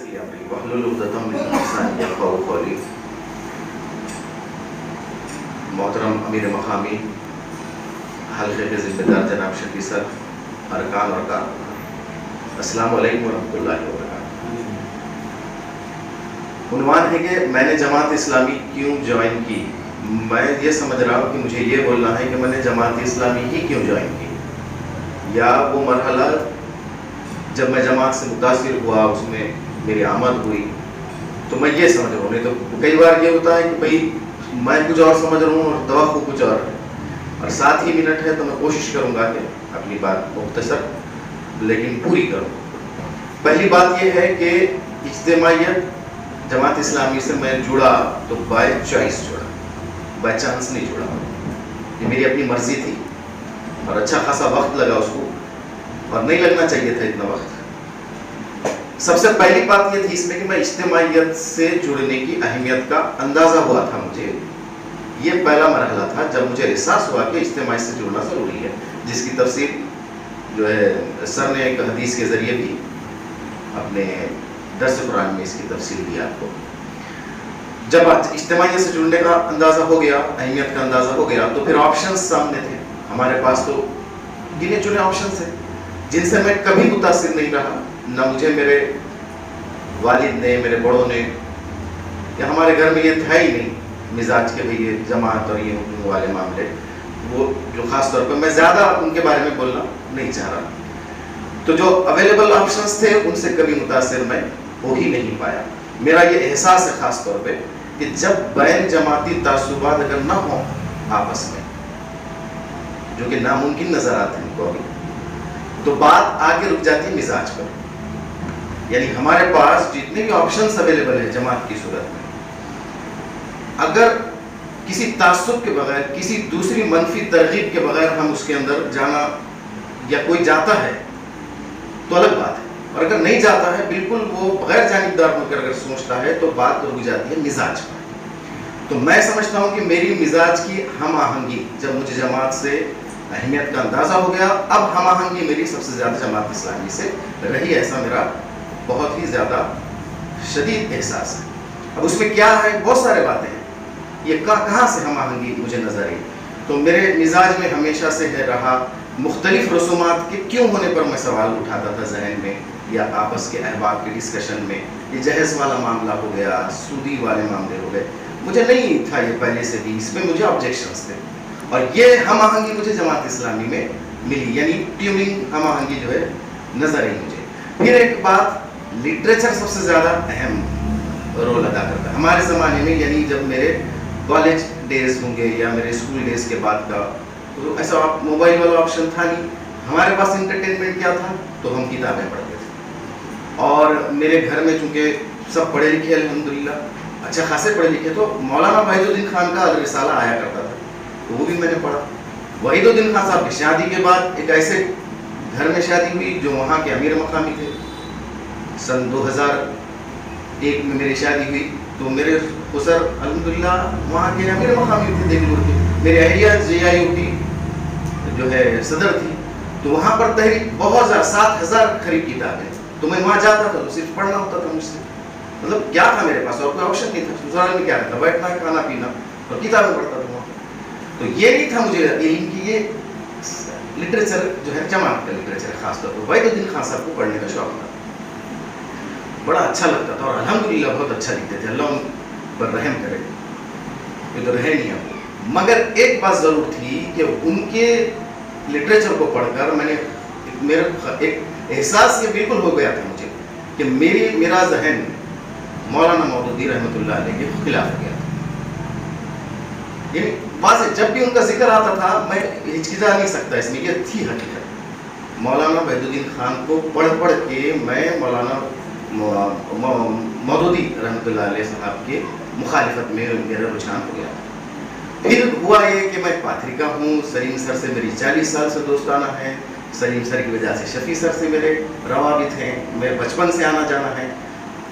يسر لي أمري واحلل عقدة من لساني يفقهوا قولي. محترم امیر مقامی حلقے کے ذمہ دار جناب شفیع سر، ارکان اور کارکنان، السلام علیکم ورحمۃ اللہ وبرکاتہ۔ عنوان ہے کہ میں نے جماعت اسلامی کیوں جوائن کی۔ میں یہ سمجھ رہا ہوں کہ مجھے یہ بولنا ہے کہ میں نے جماعت اسلامی ہی کیوں جوائن کی، یا وہ مرحلہ جب میں جماعت سے متاثر ہوا، اس میں میری آمد ہوئی، تو میں یہ سمجھ رہا ہوں۔ نہیں تو کئی بار یہ ہوتا ہے کہ بھائی میں کچھ اور سمجھ رہا ہوں اور توقع کچھ اور ہے، اور 7 ہی منٹ ہے تو میں کوشش کروں گا کہ اپنی بات مختصر لیکن پوری کروں۔ پہلی بات یہ ہے کہ اجتماعیت جماعت اسلامی سے میں جڑا تو بائی چوائس جڑا، بائی چانس نہیں جڑا۔ یہ میری اپنی مرضی تھی اور اچھا خاصا وقت لگا اس کو، اور نہیں لگنا چاہیے تھا اتنا وقت۔ سب سے پہلی بات یہ تھی اس میں کہ میں اجتماعیت سے جڑنے کی اہمیت کا اندازہ ہوا تھا مجھے۔ یہ پہلا مرحلہ تھا جب مجھے احساس ہوا کہ اجتماعیت سے جڑنا ضروری ہے، جس کی تفصیل جو ہے سر نے ایک حدیث کے ذریعے بھی اپنے درس قرآن میں اس کی تفصیل دی آپ کو۔ جب اجتماعیت سے جڑنے کا اندازہ ہو گیا، اہمیت کا اندازہ ہو گیا، تو پھر آپشنز سامنے تھے ہمارے پاس۔ تو گنے چنے آپشنز تھے جن سے میں کبھی متاثر نہیں رہا، نہ مجھے میرے والد نے، میرے بڑوں نے، یا ہمارے گھر میں یہ تھا ہی نہیں مزاج کے بھئی یہ جماعت اور یہ حکم والے معاملے، وہ جو خاص طور پر میں زیادہ ان کے بارے میں بولنا نہیں چاہ رہا۔ تو جو اویلیبل آپشنز تھے ان سے کبھی متاثر میں ہو ہی نہیں پایا۔ میرا یہ احساس ہے خاص طور پہ کہ جب بین جماعتی تعصبات اگر نہ ہوں آپس میں، جو کہ ناممکن نظر آتے ہیں کو ابھی، تو بات آگے رک جاتی ہے مزاج پر۔ یعنی ہمارے پاس جتنے بھی آپشنز اویلیبل ہیں جماعت کی صورت میں، اگر کسی تعصب کے بغیر، کسی دوسری منفی ترغیب کے بغیر ہم اس کے اندر جانا، یا کوئی جاتا ہے تو الگ بات ہے، اور اگر نہیں جاتا ہے، بالکل وہ بغیر جانبدار ہو کر اگر سوچتا ہے، تو بات رک جاتی ہے مزاج پر۔ تو میں سمجھتا ہوں کہ میری مزاج کی ہم آہنگی، جب مجھے جماعت سے اہمیت کا اندازہ ہو گیا، اب ہم آہنگی میری سب سے زیادہ جماعت اسلامی سے رہی، ایسا میرا بہت ہی زیادہ شدید احساس ہے۔ اب اس میں کیا ہے، بہت سارے باتیں ہیں، یہ کہاں سے ہم آہنگی مجھے نظر آئی۔ تو میرے مزاج میں ہمیشہ سے ہے رہا، مختلف رسومات کے کیوں ہونے پر میں سوال اٹھاتا تھا ذہن میں، یا آپس کے احباب کے ڈسکشن میں۔ یہ جہیز والا معاملہ ہو گیا، سودی والے معاملے ہو گئے، مجھے نہیں تھا یہ پہلے سے بھی، اس میں مجھے آبجیکشنز تھے، اور یہ ہم آہنگی مجھے جماعت اسلامی میں ملی، یعنی ٹیوننگ ہم آہنگی جو ہے نظر آئی مجھے۔ پھر ایک بات، لٹریچر سب سے زیادہ اہم رول ادا کرتا ہے ہمارے زمانے میں، یعنی جب میرے کالج ڈیز ہوں گے یا میرے اسکول ڈیز کے بعد کا، تو ایسا موبائل والا آپشن تھا نہیں، ہمارے پاس انٹرٹینمنٹ کیا تھا، تو ہم کتابیں پڑھتے تھے۔ اور میرے گھر میں چونکہ سب پڑھے لکھے الحمدللہ، اچھا خاصے پڑھے لکھے، تو مولانا وحید الدین خان کا الرسالہ آیا کرتا تھا، تو وہ بھی میں نے پڑھا۔ وحید الدین خان صاحب کی شادی کے بعد ایک ایسے گھر میں شادی ہوئی جو وہاں کے امیر مقامی تھے۔ سن 2001 میں میری شادی ہوئی، تو میرے خسر الحمدللہ وہاں کے امیر مقامی تھے دہلی کے۔ میری اہلیہ JIUT جو ہے صدر تھی، تو وہاں پر تحریک بہت زیادہ 7000 قریب کتابیں، تو میں وہاں جاتا تھا تو صرف پڑھنا ہوتا تھا مجھ سے، مطلب کیا تھا میرے پاس، اور کوئی آپشن نہیں تھا، سسرال میں کیا تھا، بیٹھنا کھانا پینا اور کتابیں پڑھتا تھا وہاں۔ تو یہ نہیں تھا مجھے علم کی یہ لٹریچر جو ہے جماعت کا لٹریچر، خاص طور پر وحید الدین خان صاحب کو پڑھنے کا شوق تھا، بڑا اچھا لگتا تھا، اور الحمدللہ بہت اچھا لکھتے تھے، اللہ ان پر رحم کرے، یہ تو رہے نہیں اب۔ مگر ایک بات ضرور تھی کہ ان کے لٹریچر کو پڑھ کر میں نے میرا ایک احساس یہ بالکل ہو گیا تھا مجھے کہ میرا ذہن مولانا مودودی رحمۃ اللہ علیہ کے خلاف ہو گیا تھا۔ یعنی واضح جب بھی ان کا ذکر آتا تھا میں ہچکچا نہیں سکتا، اس میں یہ تھی حقیقت۔ مولانا وحید الدین خان کو پڑھ پڑھ کے میں مولانا مودودی رحمۃ اللہ علیہ صاحب کے مخالفت میں میرا رجحان ہو گیا۔ پھر ہوا یہ کہ میں پاتری کا ہوں، سلیم سر سے میری 40 سال سے دوستانہ ہے، سلیم سر کی وجہ سے شفیع سر سے میرے روابط ہیں، میں بچپن سے آنا جانا ہے،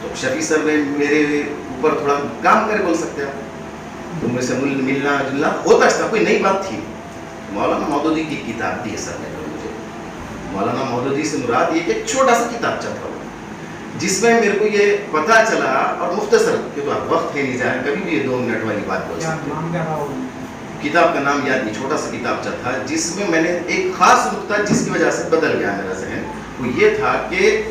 تو شفیع سر نے میرے اوپر تھوڑا کام کرے بول سکتے ہیں، تو مجھ سے ملنا جلنا ہوتا تھا، کوئی نئی بات تھی۔ مولانا مودودی کی کتاب دی سر نے مجھے، مولانا مودودی سے مراد یہ کہ ایک چھوٹا سا کتاب چل رہا ہو، جس میں میرے کو یہ پتہ چلا، اور مختصر کیونکہ وقت ہے نہیں جائے، کبھی بھی یہ 2 منٹ والی بات بول سکتے ہیں. کتاب کا نام یاد نہیں، چھوٹا سا کتابچہ تھا جس میں میں نے ایک خاص نقطہ جس کی وجہ سے بدل گیا میرا ذہن، وہ یہ تھا کہ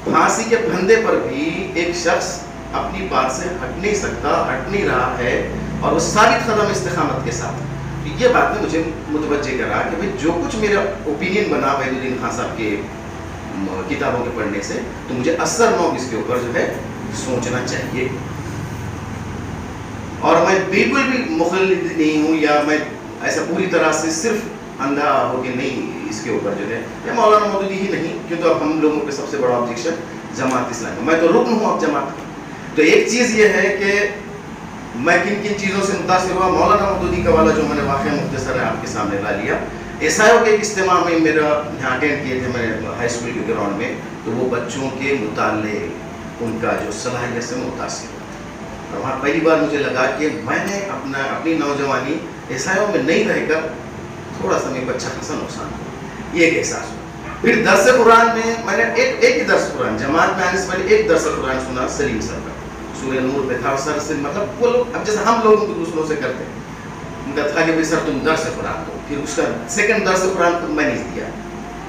پھانسی کے پھندے پر بھی ایک شخص اپنی بات سے ہٹ نہیں سکتا، ہٹ نہیں رہا ہے، اور وہ ثابت قدم استقامت کے ساتھ. یہ بات نے مجھے متوجہ کرا کہ بھائی جو کچھ میرا اوپینین بنا وحید الدین خان صاحب کے کتابوں کے پڑھنے سے، تو مجھے اثر نو اس کے اوپر جو ہے سوچنا چاہیے. اور میں بالکل بھی مخلد نہیں ہوں، یا میں ایسا پوری طرح سے صرف اندھا ہو کے نہیں اس کے اوپر جو ہے، یا مولانا مودودی ہی نہیں، کیونکہ اب ہم لوگوں کے سب سے بڑا آبجیکشن جماعت اسلامی، میں تو رکن ہوں اب جماعت کی. تو ایک چیز یہ ہے کہ میں کن کن چیزوں سے متاثر ہوا. مولانا مودودی کا والا جو میں نے واقعہ مختصر ہے آپ کے سامنے لا لیا. عیسائیوں کے ایک اجتماع میں میرا یہاں اٹینڈ کیے تھے میں نے ہائی اسکول کے گراؤنڈ میں، تو وہ بچوں کے مطالعے ان کا جو صلاحیت سے متاثر ہوا. اور وہاں پہلی بار مجھے لگا کہ میں نے اپنی نوجوانی عیسائیوں میں نہیں رہ کر تھوڑا سا میرے کو اچھا خاصا نقصان ہوا. یہ ایک احساس ہوا. پھر درس قرآن میں نے ایک ہی درس قرآن جماعت میں آنے سے پہلے ایک درس قرآن سنا سلیم صاحب کا، سورہ نور پہ تھا. سر سے مطلب وہ لوگ اب جیسے ہم لوگ دوسروں سے کرتے ہیں، ان کا تھا کہ بھائی سر تم درس قرآن دو. پھر اس کا سیکنڈ درس قرآن میں نہیں دیا،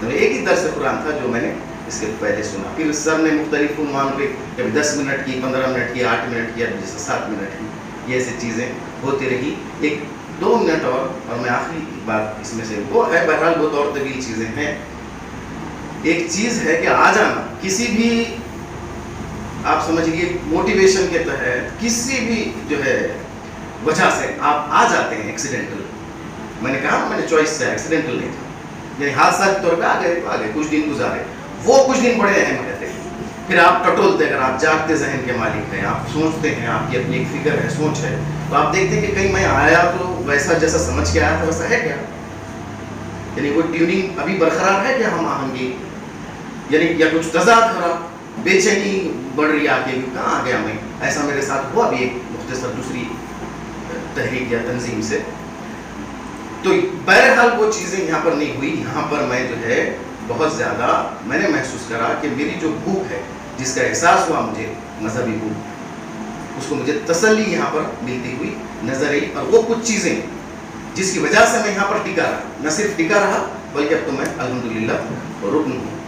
تو ایک ہی درس قرآن تھا جو میں نے اس کے پہلے سنا. پھر سر نے مختلف عنوان پہ کبھی 10 منٹ کی، 15 منٹ کی، 8 منٹ کی، جیسے 7 منٹ کی، یہ ایسی چیزیں ہوتی رہی. 1-2 منٹ اور میں آخری بات اس میں سے وہ ہے، بہرحال بہت اور طویل چیزیں ہیں. ایک چیز ہے کہ آ جانا کسی بھی آپ سمجھ لیجیے موٹیویشن کے تحت، کسی بھی جو ہے وجہ سے آپ آ جاتے ہیں ایکسیڈنٹل. میں نے کہا میں نے چوائس سے ایکسیڈنٹل نہیں تھا، یعنی حادثہ کے طور پہ آ گئے کچھ دن گزارے، وہ کچھ دن بڑے اہم رہتے ہیں. پھر آپ ٹٹولتے، اگر آپ جاگتے ذہن کے مالک ہیں، آپ سوچتے ہیں، آپ کی اپنی ایک فکر ہے، سوچ ہے، تو آپ دیکھتے ہیں کہ کہیں میں آیا تو ویسا جیسا سمجھ کے آیا تھا ویسا ہے کیا، یعنی وہ ٹیوننگ ابھی برقرار ہے کیا ہم آہنگی، یعنی یا کچھ تضاد ہو رہا، بے چینی بڑھ رہی آ کے کہاں آ گیا میں. ایسا میرے ساتھ ہوا بھی ایک مختصر دوسری تحریک یا تنظیم سے. تو بہرحال وہ چیزیں یہاں پر نہیں ہوئی. یہاں پر میں جو ہے بہت زیادہ میں نے محسوس کرا کہ میری جو بھوک ہے، جس کا احساس ہوا مجھے مذہبی بھوک، اس کو مجھے تسلی یہاں پر ملتی ہوئی نظر آئی. اور وہ کچھ چیزیں جس کی وجہ سے میں یہاں پر ٹکا رہا، نہ صرف ٹکا رہا بلکہ اب تو میں الحمدللہ رکن ہوں.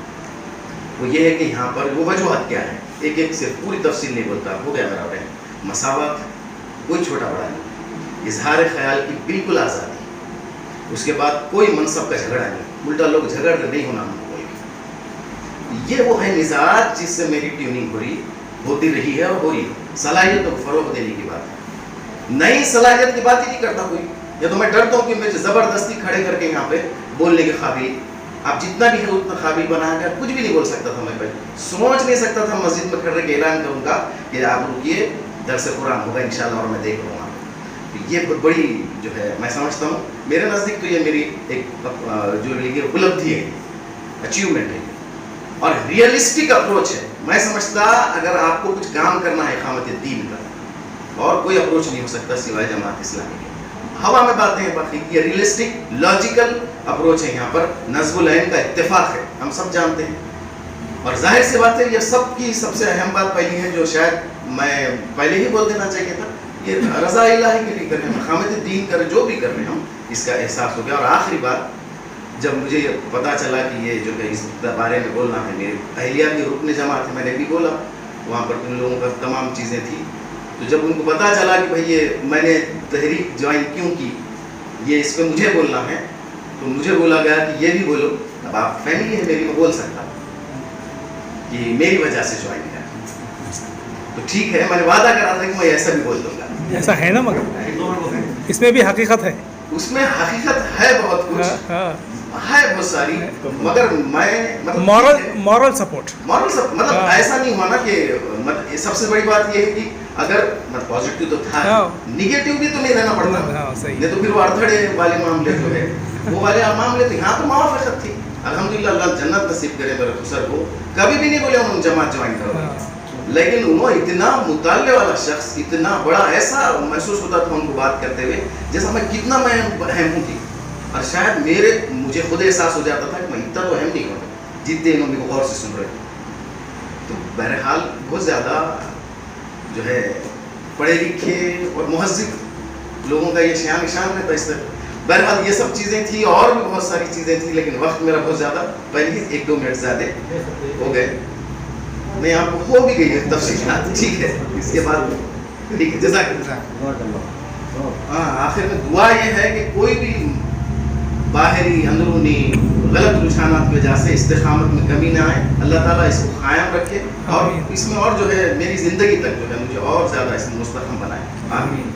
وہ یہ ہے کہ یہاں پر وہ وجوہات کیا ہے، ایک صرف پوری تفصیل نہیں بولتا، ہو گیا میرا ٹائم. مساوات، کوئی چھوٹا بڑا نہیں، اظہار خیال کی بالکل آزادی، اس کے بعد کوئی منصب کا جھگڑا نہیں، الٹا لوگ جھگڑ کر نہیں ہونا ہم کو. یہ وہ ہے مزاج جس سے میری ٹیوننگ ہوتی رہی ہے اور ہو رہی ہے. صلاحیت کو فروغ دینے کی بات ہے، نئی صلاحیت کی بات ہی نہیں کرتا کوئی. یا تو میں ڈرتا ہوں کہ مجھے زبردستی کھڑے کر کے یہاں پہ بولنے کے قابل، آپ جتنا بھی ہے اتنا قابل بنا کر کچھ بھی نہیں بول سکتا تھا. میں پہلے سوچ نہیں سکتا تھا مسجد میں کھڑے کے اعلان کروں گا کہ آپ رکیے درس قرآن ہوگا انشاءاللہ اور میں دیکھ لوں گا. یہ بہت بڑی جو ہے میں سمجھتا ہوں میرے نزدیک تو یہ میری ایک جو لیے اپلبدھی ہے، اچیومنٹ ہے اور ریئلسٹک اپروچ ہے. میں سمجھتا اگر آپ کو کچھ کام کرنا ہے اقامت دین کا، اور کوئی اپروچ نہیں ہو سکتا سوائے جماعت اسلامی کے. ہوا میں باتیں ہیں باقی، یہ ریئلسٹک لاجیکل اپروچ ہے. یہاں پر نظم العین کا اتفاق ہے، ہم سب جانتے ہیں. اور ظاہر سی بات ہے یہ سب کی سب سے اہم بات پہلی ہے جو شاید میں پہلے ہی بول دینا چاہیے تھا، یہ رضا الہی کے لیے کر رہے ہیں، اقامت دین کر جو بھی کر رہے ہیں ہم، اس کا احساس ہو گیا. اور آخری بات، جب مجھے یہ پتا چلا کہ یہ جو ہے اس بارے میں بولنا ہے، میری اہلیہ کی رکن جماعت ہے، میں نے بھی بولا وہاں پر ان لوگوں کا تمام چیزیں تھیں. تو جب ان کو پتا چلا کہ بھائی یہ میں نے تحریک جوائن کیوں کی، یہ اس پہ مجھے بولنا ہے، تو مجھے بولا گیا کہ یہ بھی بولو. اب آپ فیملی ہے میری، میں بول سکتا کہ میری وجہ سے جوائن کیا، تو ٹھیک ہے. میں نے وعدہ کرا تھا کہ میں ایسا بھی بول دوں گا. ایسا ہے نا، مگر اس میں بھی حقیقت ہے، اس میں حقیقت ہے بہت کچھ ہے، بہت ساری، مگر میں مورل سپورٹ مطلب ایسا نہیں ہونا کہ سب سے بڑی بات یہ ہے کہ اگر پازیٹیو تو تھا، نیگیٹو بھی تو نہیں رہنا پڑتا. نہیں تو پھر وہ ارتھڑے والے معاملے جو ہے وہ والے معاملے، تو یہاں تو موافقت تھی. الحمدللہ اللہ جنت نصیب کرے میرے خسر کو. کبھی بھی نہیں بولے انہوں نے جماعت جوائن کرو، لیکن انہوں اتنا مطالعے والا شخص، اتنا بڑا، ایسا محسوس ہوتا تھا ان کو بات کرتے ہوئے جیسا میں کتنا میں اہم ہوں تھی. اور شاید مجھے خود احساس ہو جاتا تھا کہ میں اتنا تو اہم نہیں ہوں جتنے انہوں نے غور سے سن رہے. تو بہرحال بہت زیادہ جو ہے پڑھے لکھے اور مہذب لوگوں کا یہ شان نشان رہتا اس طرح. بہرحال یہ سب چیزیں تھیں اور بھی بہت ساری چیزیں تھیں لیکن وقت میرا بہت زیادہ پہلے 1-2 منٹ زیادہ ہو گئے. نہیں آپ کو ہو بھی گئی ہے تفصیلات, ٹھیک ہے, اس کے بعد ٹھیک ہے, جزاک اللہ. ہاں آخر میں دعا یہ ہے کہ کوئی بھی باہری اندرونی غلط رجحانات کی وجہ سے استقامت میں کمی نہ آئے. اللہ تعالیٰ اس کو قائم رکھے اور اس میں اور جو ہے میری زندگی تک جو ہے مجھے اور زیادہ اس میں مستحکم بنائے. آمین.